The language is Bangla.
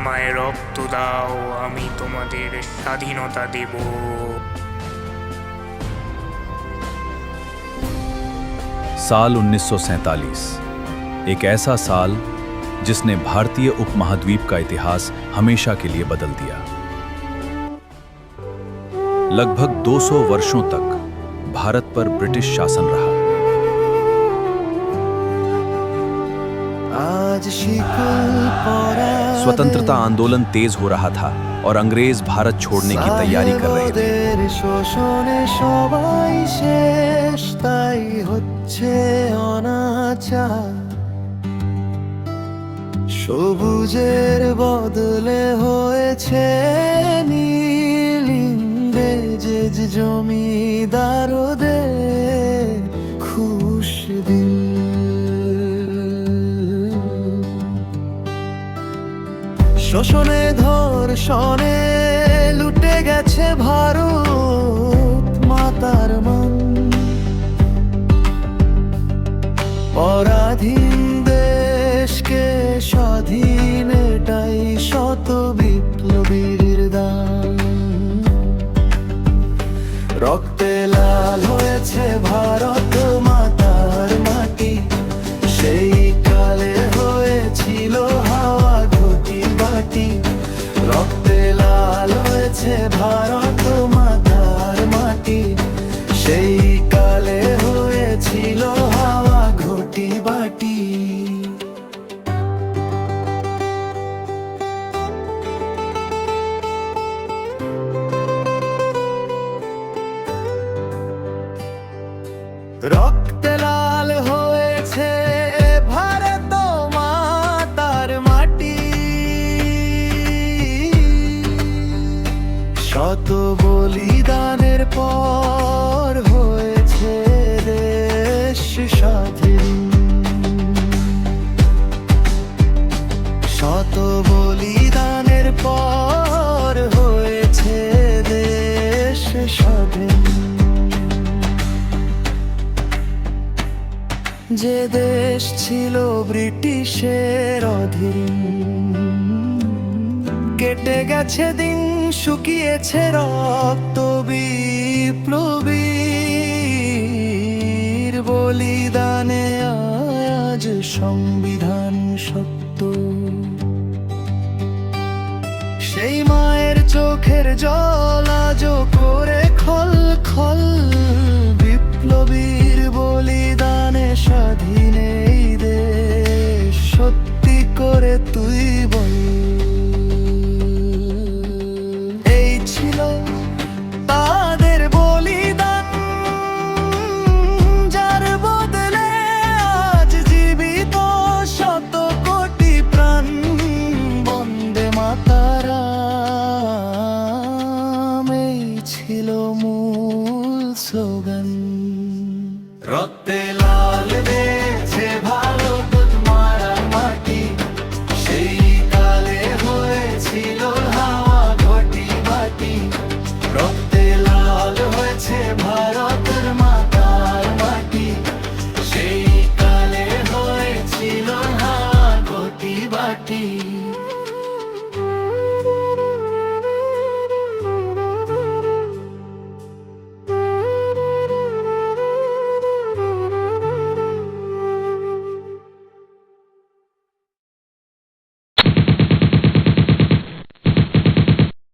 আমায় রক্ত দাও, আমি তোমাদের স্বাধীনতা দেব। साल 1947 एक ऐसा साल जिसने भारतीय उपमहाद्वीप का इतिहास हमेशा के लिए बदल दिया। लगभग 200 वर्षों तक भारत पर ब्रिटिश शासन रहा। स्वतंत्रता आंदोलन तेज हो रहा था और अंग्रेज भारत छोड़ने की तैयारी कर रहे थे। সবুজের বদলে হয়েছে নীল, ইংরেজ জমিদারদের খুশ দিন। শোষণে ধর্ষণে লুটে গেছে ভারত মাতার মান। পরাধীন দেশকে স্বাধীন, এটাই শত বিপ্লবীর দান। রক্তে লাল হয়েছে ভারত মাতার মাটি, সেই কালে হয়েছিল হাওয়া ঘটি বাটি। রক্তে লাল হয়েছে ভারত মাতার মাটি, সেই কালে হয়েছিল হাওয়া ঘটি বাটি। রক্তে লাল হয়েছে ভারত মাতার মাটি, শত বলিদানের পর হয়েছে দেশ স্বাধীন। শত বলিদানের পর হয়েছে দেশ স্বাধীন। যে দেশ ছিল ব্রিটিশের অধীন, কেটে গেছে দিন, শুকিয়েছে রক্ত, বিপ্লবীর বলিদানে আজ সংবিধান সত্য। সেই মায়ের চোখের জল আজ করে খল খল, বিপ্লবীর বলিদানে স্বাধীন এই দেশ। সত্যি করে তুই বল, এই ছিল তাদের বলিদান, যার বদলে আজ জীবিত শত কোটি প্রাণ। বন্দে মাতারাম, এই ছিল মূল স্লোগান। রক্তে